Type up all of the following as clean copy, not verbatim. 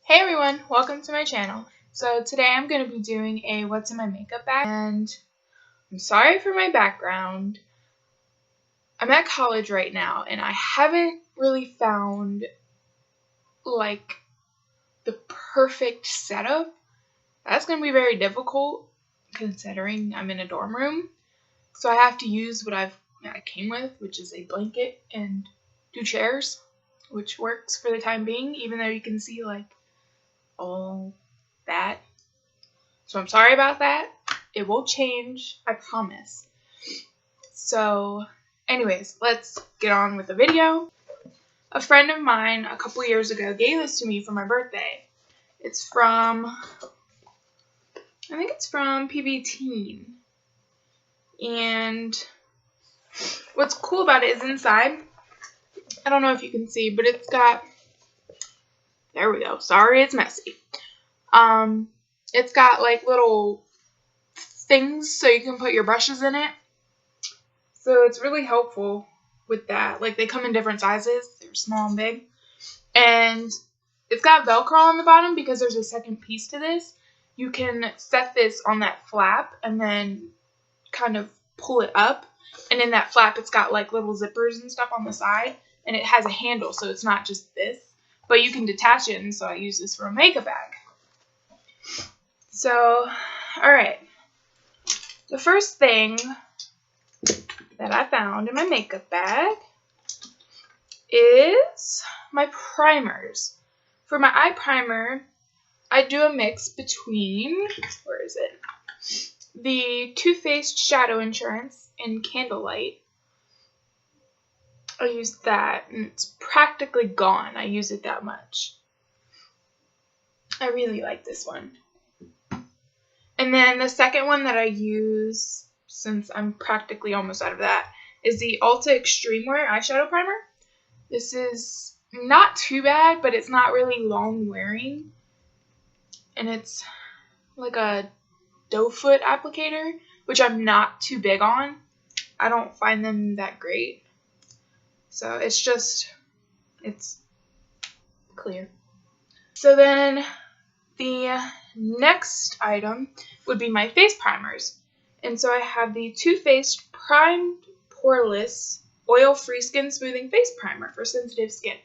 Hey everyone, welcome to my channel. So today I'm going to be doing a what's in my makeup bag, and I'm sorry for my background. I'm at college right now and I haven't really found like the perfect setup. That's going to be very difficult considering I'm in a dorm room. So I have to use what I came with, which is a blanket and 2 chairs, which works for the time being, even though you can see like all that. So I'm sorry about that. It will change, I promise. So anyways, let's get on with the video. A friend of mine a couple years ago gave this to me for my birthday. It's from, I think it's from PB Teen. And what's cool about it is inside, I don't know if you can see, but it's got, there we go, sorry it's messy. It's got like little things so you can put your brushes in it. So it's really helpful with that. Like, they come in different sizes. They're small and big. And it's got Velcro on the bottom because there's a second piece to this. You can set this on that flap and then kind of pull it up. And in that flap, it's got like little zippers and stuff on the side. And it has a handle, so it's not just this. But you can detach it, and so I use this for a makeup bag. So, alright. The first thing that I found in my makeup bag is my primers. For my eye primer, I do a mix between, where is it? The Too Faced Shadow Insurance in Candlelight. I use that, and it's practically gone. I use it that much. I really like this one. And then the second one that I use, since I'm practically almost out of that, is the Ulta Extreme Wear eyeshadow primer. This is not too bad, but it's not really long wearing. And it's like a doe foot applicator, which I'm not too big on. I don't find them that great. So it's clear. So then the next item would be my face primers. And so I have the Too Faced Primed Poreless Oil-Free Skin Smoothing Face Primer for sensitive skin.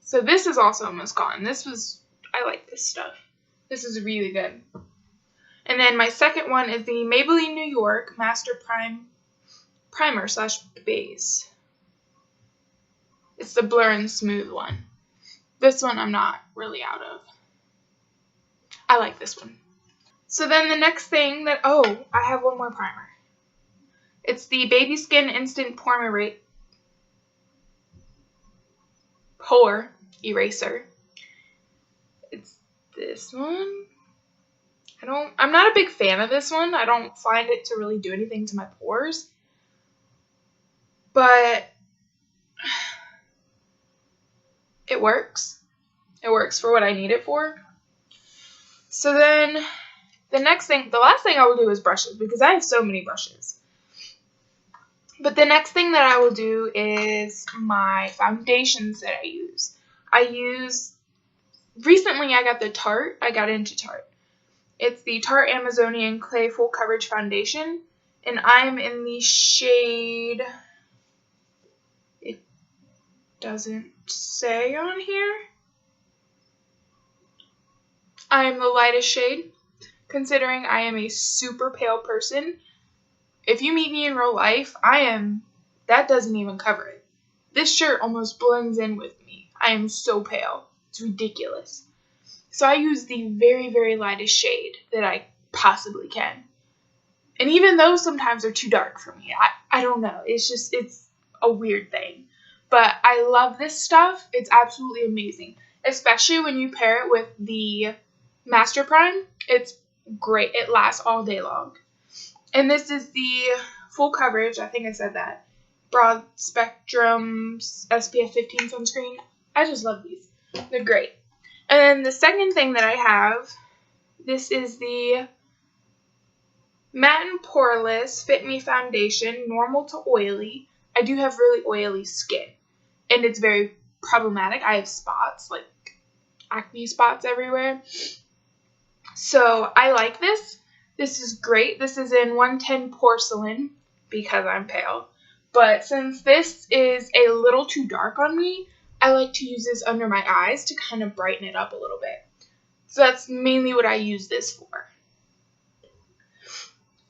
So this is also almost gone. I like this stuff. This is really good. And then my second one is the Maybelline New York Master Primer / Base. It's the Blur and Smooth one. This one I'm not really out of. I like this one. So then the next thing I have one more primer. It's the Baby Skin Instant Pore Eraser. It's this one. I'm not a big fan of this one. I don't find it to really do anything to my pores. But it works. It works for what I need it for. So then the last thing I will do is brushes, because I have so many brushes. But the next thing that I will do is my foundations that I use. Recently I got into Tarte. It's the Tarte Amazonian Clay Full Coverage Foundation, and I am in the shade, it doesn't say on here. I am the lightest shade, considering I am a super pale person. If you meet me in real life, that doesn't even cover it. This shirt almost blends in with me. I am so pale. It's ridiculous. So I use the very, very lightest shade that I possibly can. And even those sometimes are too dark for me. I don't know. It's a weird thing. But I love this stuff. It's absolutely amazing. Especially when you pair it with the Master Prime. It's great. It lasts all day long. And this is the full coverage, I think I said that, broad spectrum SPF 15 sunscreen. I just love these. They're great. And then the second thing that I have, this is the Matte and Poreless Fit Me Foundation, normal to oily. I do have really oily skin, and it's very problematic. I have spots, like acne spots everywhere. So I like this. This is great. This is in 110 porcelain because I'm pale. But since this is a little too dark on me, I like to use this under my eyes to kind of brighten it up a little bit. So that's mainly what I use this for.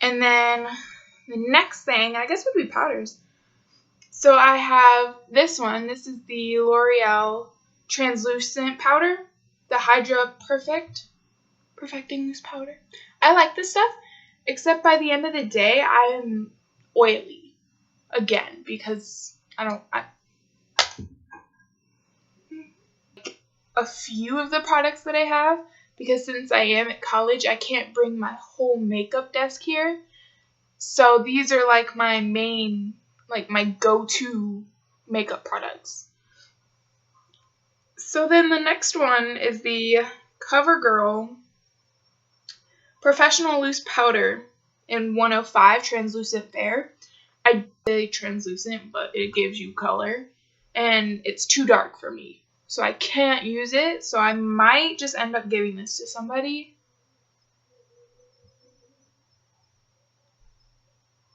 And then the next thing, I guess, would be powders. So I have this one. This is the L'Oreal Translucent Powder, the Hydra Perfecting Loose Powder. I like this stuff, except by the end of the day, I am oily again because a few of the products that I have, because since I am at college, I can't bring my whole makeup desk here. So these are like my main, like my go-to makeup products. So then the next one is the CoverGirl Professional Loose Powder in 105 Translucent Fair. I say translucent, but it gives you color, and it's too dark for me. So I can't use it, so I might just end up giving this to somebody.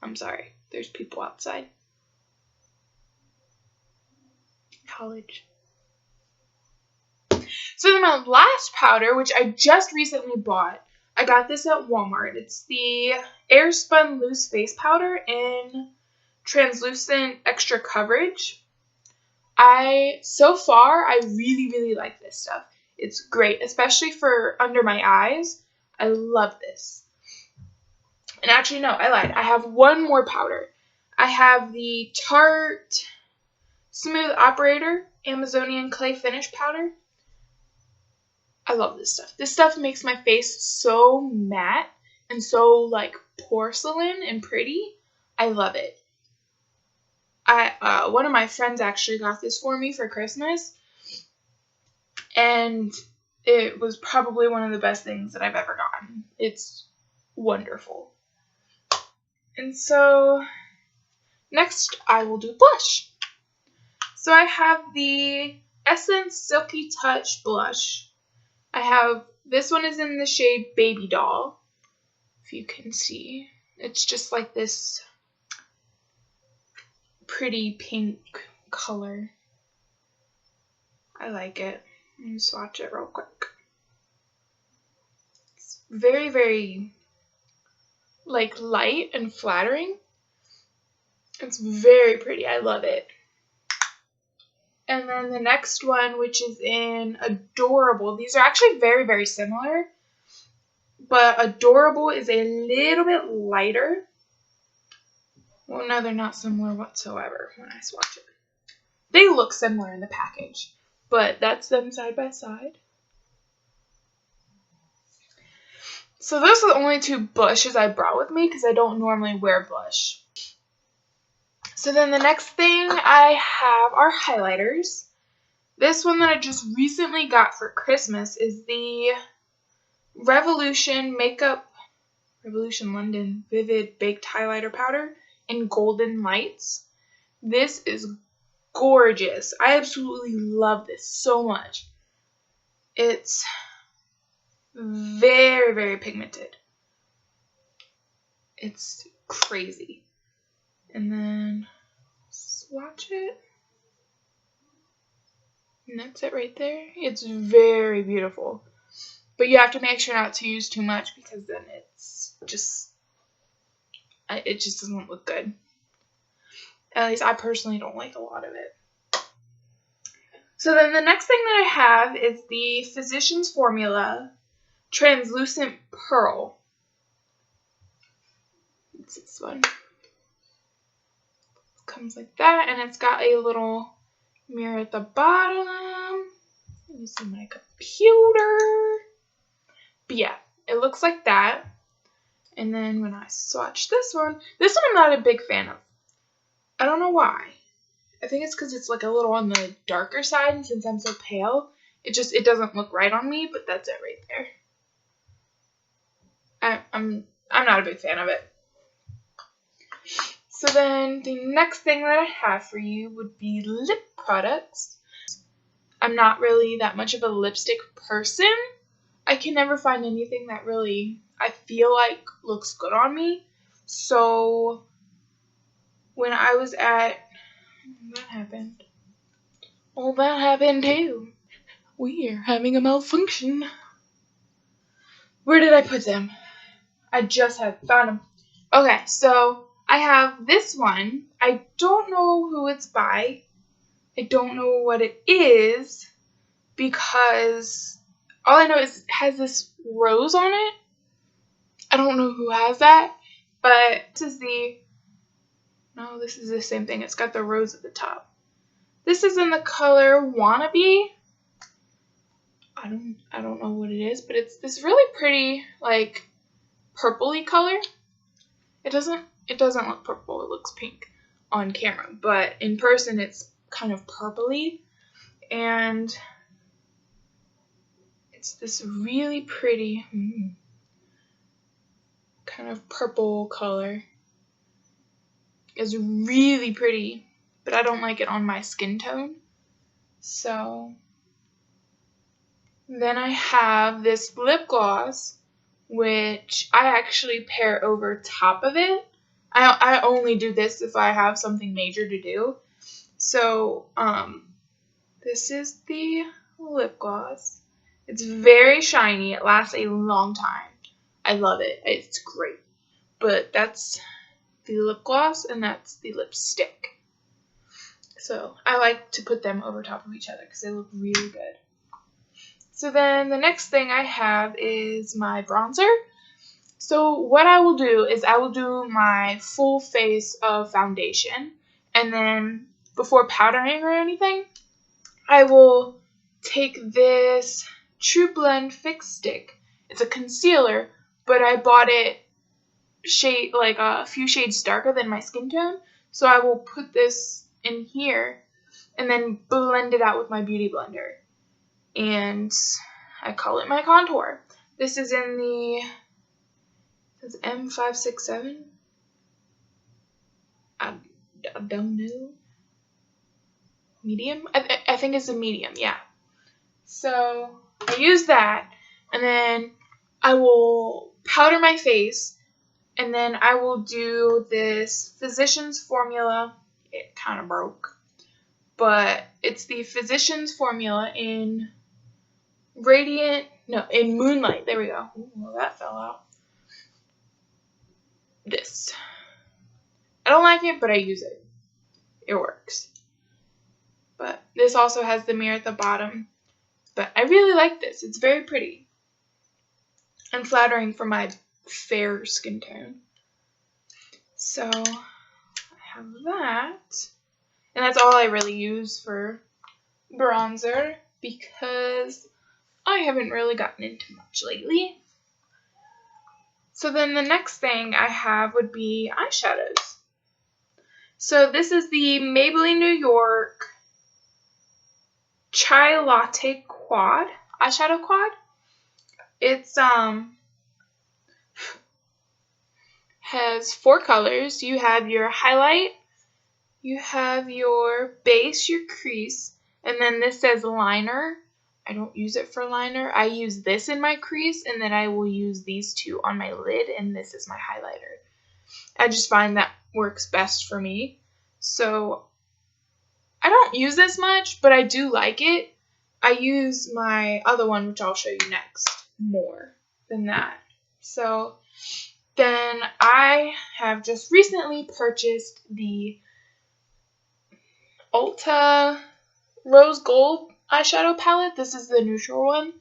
I'm sorry, there's people outside. College. So then my last powder, which I just recently bought, I got this at Walmart. It's the Airspun Loose Face Powder in Translucent Extra Coverage. So far, I really, really like this stuff. It's great, especially for under my eyes. I love this. And actually, no, I lied. I have one more powder. I have the Tarte Smooth Operator Amazonian Clay Finish Powder. I love this stuff. This stuff makes my face so matte and so like porcelain and pretty. I love it. One of my friends actually got this for me for Christmas, and it was probably one of the best things that I've ever gotten. It's wonderful. And so next I will do blush. So I have the Essence Silky Touch blush. This one is in the shade Baby Doll, if you can see. It's just like this pretty pink color. I like it. Let me swatch it real quick. It's very, very like light and flattering. It's very pretty. I love it. And then the next one, which is in Adorable. These are actually very, very similar, but Adorable is a little bit lighter. Well, no, they're not similar whatsoever when I swatch it. They look similar in the package, but that's them side by side. So those are the only two blushes I brought with me because I don't normally wear blush. So then the next thing I have are highlighters. This one that I just recently got for Christmas is the Revolution London Vivid Baked Highlighter Powder in Golden Lights. This is gorgeous. I absolutely love this so much. It's very, very pigmented. It's crazy. And then swatch it. And that's it right there. It's very beautiful. But you have to make sure not to use too much because then it just doesn't look good. At least I personally don't like a lot of it. So then the next thing that I have is the Physicians Formula Translucent Pearl. It's this one. Comes like that, and it's got a little mirror at the bottom. Let me see my computer. But yeah, it looks like that. And then when I swatch this one I'm not a big fan of. I don't know why. I think it's because it's like a little on the darker side, and since I'm so pale, it doesn't look right on me, but that's it right there. I'm not a big fan of it. So then the next thing that I have for you would be lip products. I'm not really that much of a lipstick person. I can never find anything that really I feel like looks good on me. So when I was at, that happened. Oh, that happened too. We're having a malfunction. Where did I put them? I just have found them. Okay, so I have this one. I don't know who it's by. I don't know what it is because all I know is it has this rose on it. I don't know who has that, but this is the same thing. It's got the rose at the top. This is in the color Wannabe. I don't know what it is, but it's this really pretty, like, purpley color. It doesn't look purple, it looks pink on camera, but in person it's kind of purpley, and it's this really pretty kind of purple color. It's really pretty, but I don't like it on my skin tone. So then I have this lip gloss, which I actually pair over top of it. I only do this if I have something major to do. So this is the lip gloss. It's very shiny. It lasts a long time. I love it. It's great. But that's the lip gloss and that's the lipstick. So I like to put them over top of each other because they look really good. So then the next thing I have is my bronzer. So what I will do is I will do my full face of foundation, and then before powdering or anything, I will take this True Blend Fix Stick. It's a concealer, but I bought it like a few shades darker than my skin tone. So I will put this in here and then blend it out with my beauty blender. And I call it my contour. This is in the M567. I don't know. Medium? I think it's a medium, yeah. So I use that, and then I will powder my face, and then I will do this Physicians Formula. It kind of broke, but it's the Physicians Formula in Moonlight. There we go. Ooh, well, that fell out. This. I don't like it, but I use it. It works. But this also has the mirror at the bottom. But I really like this. It's very pretty and flattering for my fair skin tone. So I have that. And that's all I really use for bronzer because I haven't really gotten into much lately. So then the next thing I have would be eyeshadows. So this is the Maybelline New York Chai Latte Quad, eyeshadow quad. It's has 4 colors. You have your highlight, you have your base, your crease, and then this says liner. I don't use it for liner. I use this in my crease, and then I will use these two on my lid, and this is my highlighter. I just find that works best for me. So I don't use this much, but I do like it. I use my other one, which I'll show you next, more than that. So then I have just recently purchased the Ulta Rose Gold eyeshadow palette. This is the neutral one.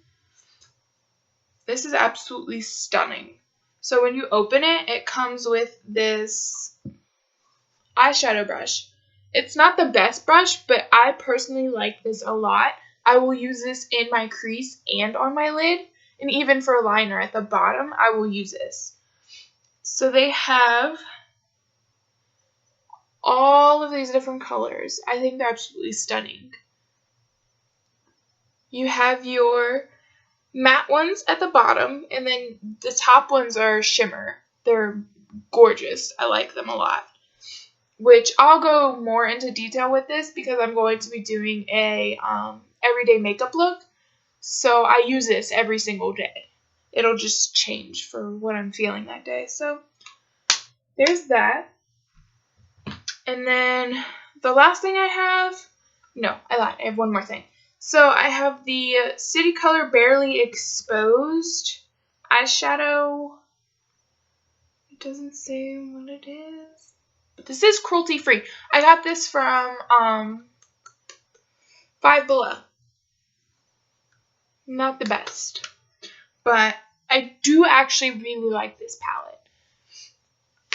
This is absolutely stunning. So when you open it, it comes with this eyeshadow brush. It's not the best brush, but I personally like this a lot. I will use this in my crease and on my lid, and even for liner at the bottom, I will use this. So they have all of these different colors. I think they're absolutely stunning. You have your matte ones at the bottom, and then the top ones are shimmer. They're gorgeous. I like them a lot. Which I'll go more into detail with this because I'm going to be doing a everyday makeup look. So I use this every single day. It'll just change for what I'm feeling that day. So there's that. And then the last thing I have, no, I lied. I have one more thing. So I have the City Color Barely Exposed eyeshadow. It doesn't say what it is. But this is cruelty free. I got this from Five Below. Not the best. But I do actually really like this palette.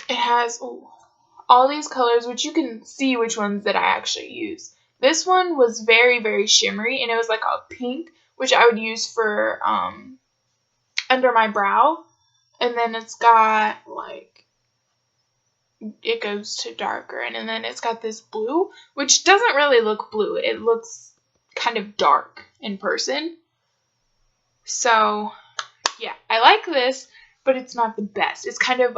It has all these colors, which you can see which ones that I actually use. This one was very, very shimmery, and it was like a pink, which I would use for under my brow. And then it's got like, it goes to darker, and then it's got this blue, which doesn't really look blue. It looks kind of dark in person. So yeah, I like this, but it's not the best. It's kind of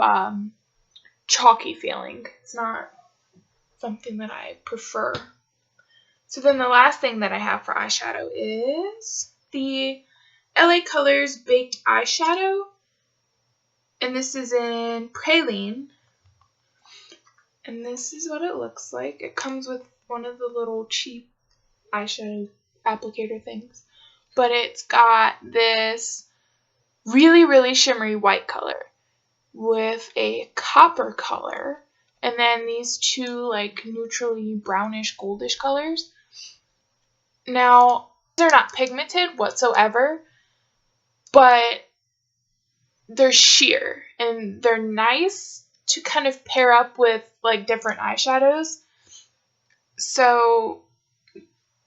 chalky feeling. It's not something that I prefer. So then the last thing that I have for eyeshadow is the LA Colors Baked Eyeshadow. And this is in Praline. And this is what it looks like. It comes with one of the little cheap eyeshadow applicator things. But it's got this really, really shimmery white color with a copper color. And then these two like neutrally brownish goldish colors. Now, they're not pigmented whatsoever, but they're sheer and they're nice to kind of pair up with like different eyeshadows. So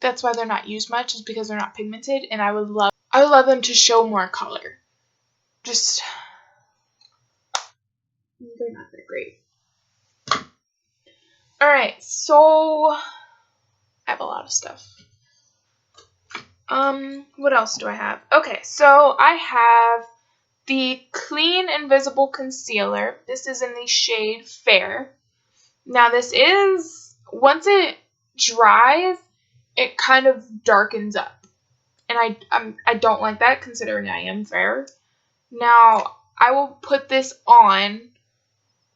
that's why they're not used much, is because they're not pigmented, and I would love them to show more color. Just they're not that great. Alright, so I have a lot of stuff. What else do I have? Okay, so I have the Clean Invisible Concealer. This is in the shade Fair. Now this is, once it dries, it kind of darkens up. And I don't like that, considering I am fair. Now, I will put this on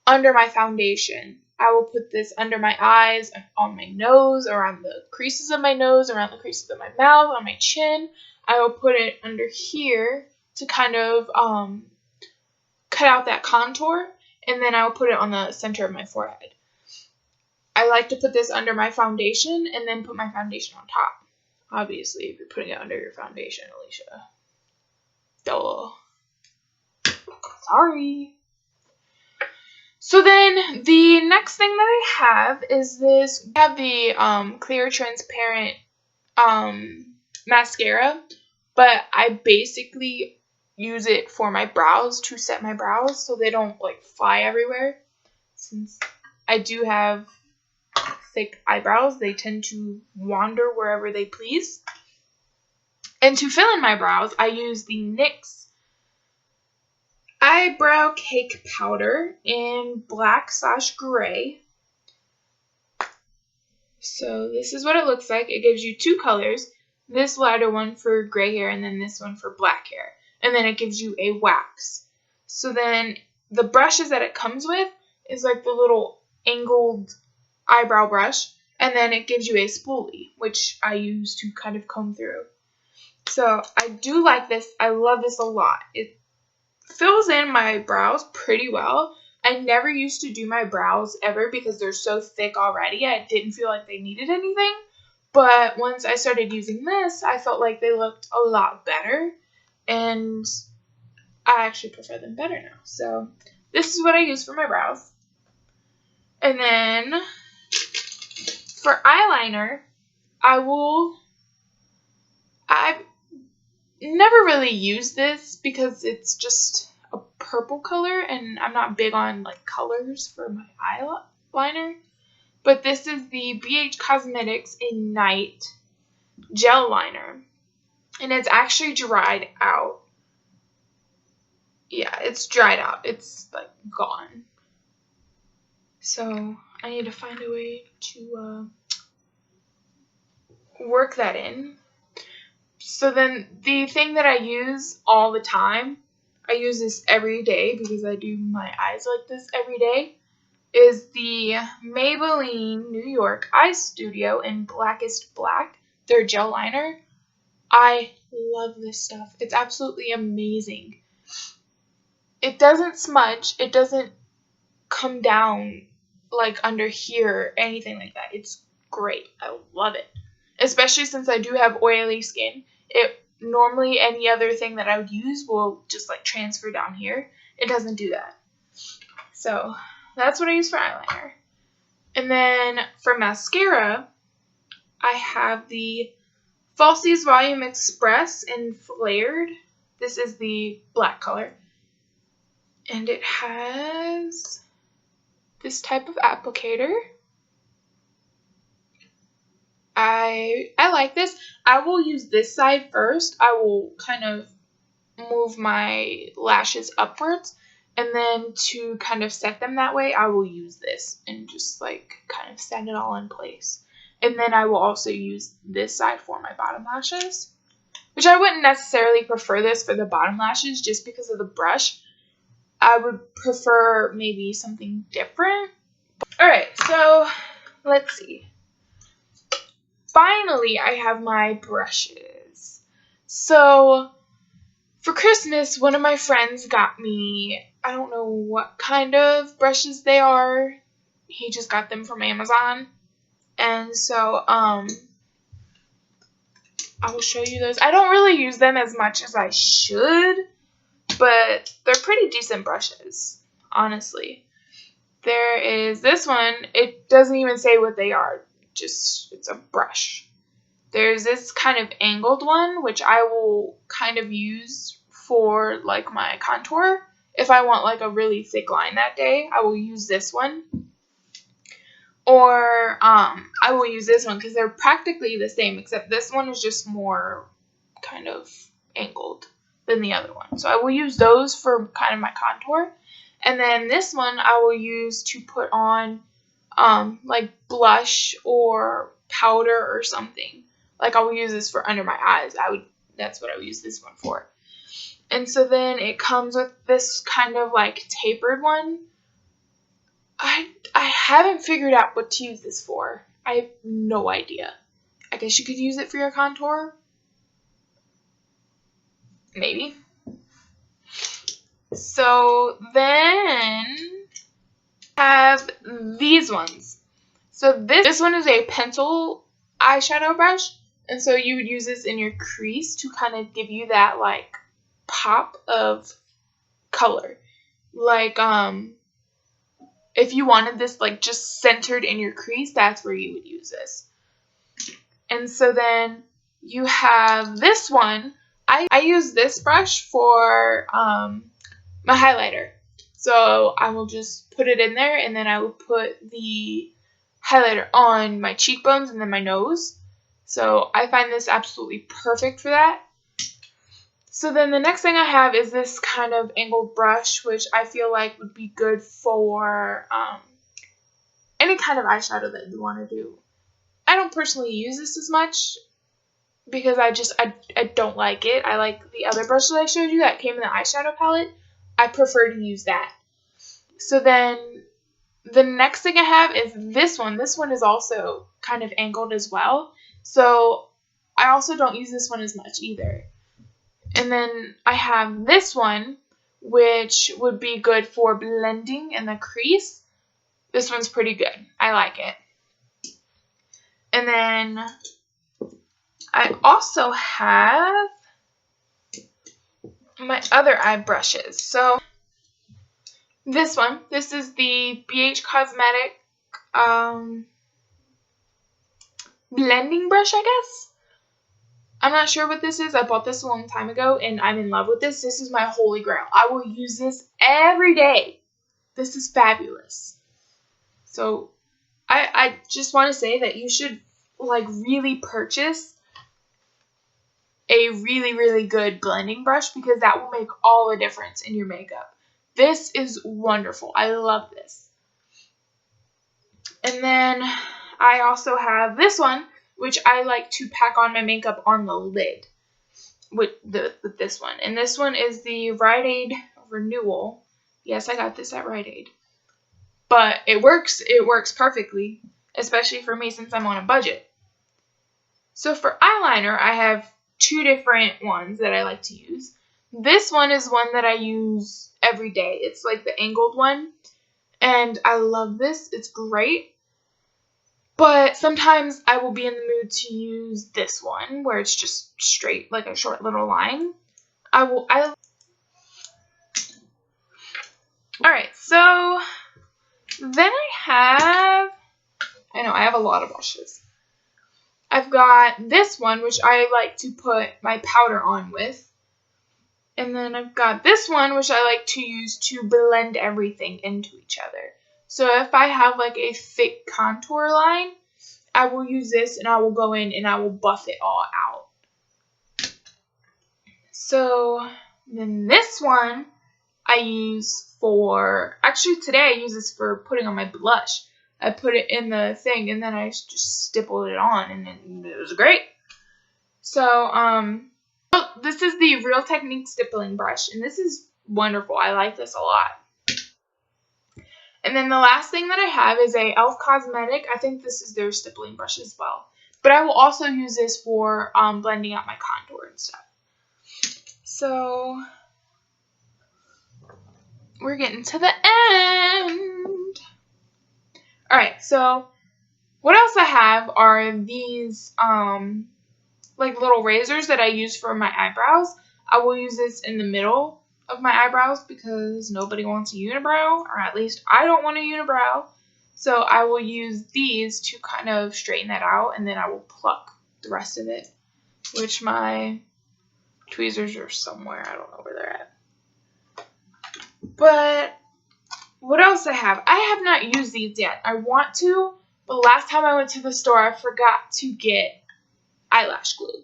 under my foundation. I will put this under my eyes, on my nose, around the creases of my nose, around the creases of my mouth, on my chin. I will put it under here to kind of cut out that contour, and then I will put it on the center of my forehead. I like to put this under my foundation and then put my foundation on top. Obviously, if you're putting it under your foundation, Alicia. Duh. Sorry. So then the next thing that I have is this. I have the clear transparent mascara, but I basically use it for my brows, to set my brows so they don't like fly everywhere. Since I do have thick eyebrows, they tend to wander wherever they please. And to fill in my brows, I use the NYX Eyebrow Cake Powder in black/gray. So this is what it looks like. It gives you two colors. This lighter one for gray hair, and then this one for black hair. And then it gives you a wax. So then the brushes that it comes with is like the little angled eyebrow brush. And then it gives you a spoolie, which I use to kind of comb through. So I do like this. I love this a lot. It fills in my brows pretty well. I never used to do my brows ever because they're so thick already. I didn't feel like they needed anything. But once I started using this, I felt like they looked a lot better. And I actually prefer them better now. So this is what I use for my brows. And then for eyeliner, I've never really used this because it's just a purple color, and I'm not big on like colors for my eyeliner. But this is the BH Cosmetics Ignite Gel Liner, and it's actually dried out. Yeah, it's dried out. It's like gone. So I need to find a way to work that in. So then the thing that I use all the time, I use this every day because I do my eyes like this every day, is the Maybelline New York Eye Studio in Blackest Black, their gel liner. I love this stuff. It's absolutely amazing. It doesn't smudge. It doesn't come down like under here or anything like that. It's great. I love it. Especially since I do have oily skin. It normally any other thing that I would use will just like transfer down here. It doesn't do that. So that's what I use for eyeliner. And then for mascara, I have the Falsies Volume Express in Flared. This is the black color. And it has this type of applicator. I like this. I will use this side first. I will kind of move my lashes upwards, and then to kind of set them that way, I will use this and just like kind of set it all in place. And then I will also use this side for my bottom lashes, which I wouldn't necessarily prefer this for the bottom lashes just because of the brush. I would prefer maybe something different. Alright, so let's see. Finally, I have my brushes. So for Christmas, one of my friends got me, I don't know what kind of brushes they are. He just got them from Amazon. And so, I will show you those. I don't really use them as much as I should, but they're pretty decent brushes, honestly. There is this one. It doesn't even say what they are. Just, it's a brush. There's this kind of angled one, which I will kind of use for like my contour. If I want like a really thick line that day, I will use this one. Or I will use this one because they're practically the same, except this one is just more kind of angled than the other one. So I will use those for kind of my contour. And then this one I will use to put on like blush or powder or something. Like I will use this for under my eyes. That's what I would use this one for. And so then it comes with this kind of like tapered one. I haven't figured out what to use this for. I have no idea. I guess you could use it for your contour. Maybe. So then I have these ones. So this one is a pencil eyeshadow brush. And so you would use this in your crease to kind of give you that like pop of color. Like if you wanted this like just centered in your crease, that's where you would use this. And so then you have this one. I use this brush for my highlighter. So I will just put it in there, and then I will put the highlighter on my cheekbones and then my nose. So I find this absolutely perfect for that. So then the next thing I have is this kind of angled brush, which I feel like would be good for any kind of eyeshadow that you want to do. I don't personally use this as much because I don't like it. I like the other brush that I showed you that came in the eyeshadow palette. I prefer to use that. So then the next thing I have is this one. This one is also kind of angled as well. So I also don't use this one as much either. And then I have this one, which would be good for blending in the crease. This one's pretty good. I like it. And then I also have my other eye brushes. So this one, this is the BH Cosmetic blending brush, I guess. I'm not sure what this is. I bought this a long time ago, and I'm in love with this. This is my holy grail. I will use this every day. This is fabulous. So I just want to say that you should like really purchase a really, really good blending brush because that will make all the difference in your makeup. This is wonderful. I love this. And then I also have this one, which I like to pack on my makeup on the lid. with this one. And this one is the Rite Aid Renewal. Yes, I got this at Rite Aid. But it works perfectly, especially for me since I'm on a budget. So for eyeliner, I have two different ones that I like to use. This one is one that I use every day. It's like the angled one. And I love this. It's great. But sometimes I will be in the mood to use this one where it's just straight, like a short little line. Alright, so then I have a lot of brushes. I've got this one, which I like to put my powder on with. And then I've got this one, which I like to use to blend everything into each other. So if I have like a thick contour line, I will use this and I will go in and I will buff it all out. So then this one I use for, actually today I use this for putting on my blush. I put it in the thing and then I just stippled it on and it was great. So, this is the Real Technique stippling brush and this is wonderful. I like this a lot. And then the last thing that I have is a e.l.f. Cosmetic. I think this is their stippling brush as well. But I will also use this for blending out my contour and stuff. So, we're getting to the end. Alright, so what else I have are these like little razors that I use for my eyebrows. I will use this in the middle of my eyebrows because nobody wants a unibrow, or at least I don't want a unibrow. So I will use these to kind of straighten that out, and then I will pluck the rest of it, which my tweezers are somewhere. I don't know where they're at. But what else I have? I have not used these yet. I want to, but last time I went to the store, I forgot to get eyelash glue.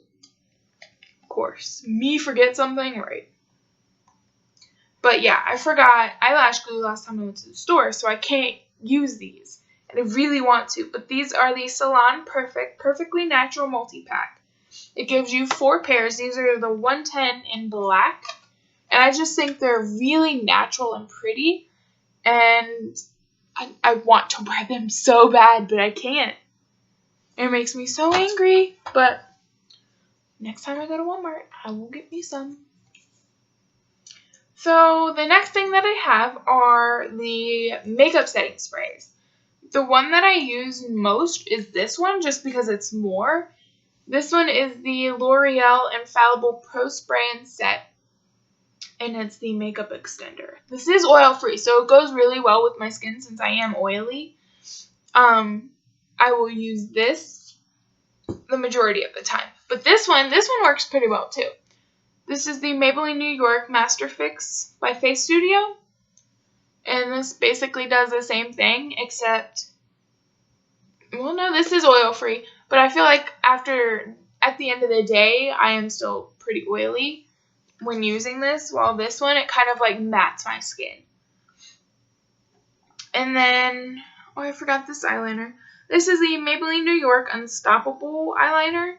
Of course, me forget something, right? But yeah, I forgot eyelash glue last time I went to the store, so I can't use these. And I really want to, but these are the Salon Perfect Perfectly Natural Multi-Pack. It gives you 4 pairs. These are the 110 in black. And I just think they're really natural and pretty. And I want to wear them so bad, but I can't. It makes me so angry. But next time I go to Walmart, I will get me some. So the next thing that I have are the makeup setting sprays. The one that I use most is this one, just because it's more. This one is the L'Oreal Infallible Pro Spray and Set, and it's the makeup extender. This is oil-free, so it goes really well with my skin since I am oily. I will use this the majority of the time. But this one works pretty well too. This is the Maybelline New York Master Fix by Face Studio. And this basically does the same thing, except, well, no, this is oil-free. But I feel like at the end of the day, I am still pretty oily when using this. While this one, it kind of like mattes my skin. And then, oh, I forgot this eyeliner. This is the Maybelline New York Unstoppable eyeliner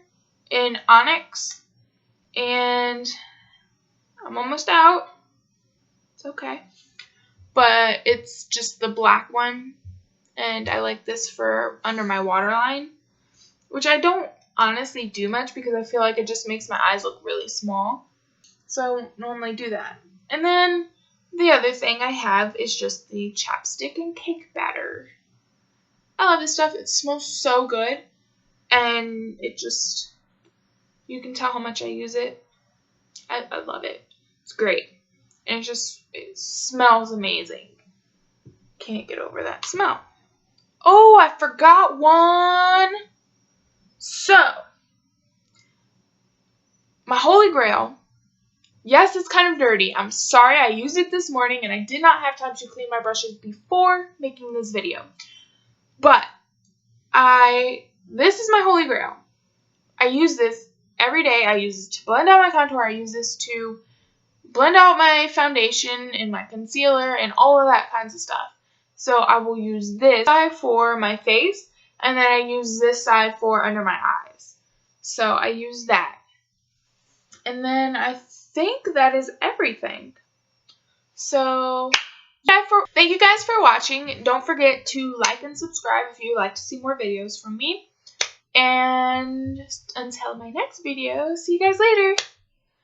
in Onyx. And I'm almost out. It's okay. But it's just the black one. And I like this for under my waterline, which I don't honestly do much because I feel like it just makes my eyes look really small. So I won't normally do that. And then the other thing I have is just the chapstick and cake batter. I love this stuff. It smells so good. And it just, you can tell how much I use it. I love it. It's great. And it smells amazing. Can't get over that smell. Oh, I forgot one. So, my Holy Grail. Yes, it's kind of dirty. I'm sorry. I used it this morning and I did not have time to clean my brushes before making this video. But, this is my Holy Grail. I use this every day. I use this to blend out my contour. I use this to blend out my foundation and my concealer and all of that kinds of stuff. So I will use this side for my face, and then I use this side for under my eyes. So I use that. And then I think that is everything. So yeah, thank you guys for watching. Don't forget to like and subscribe if you'd like to see more videos from me. And until my next video, see you guys later.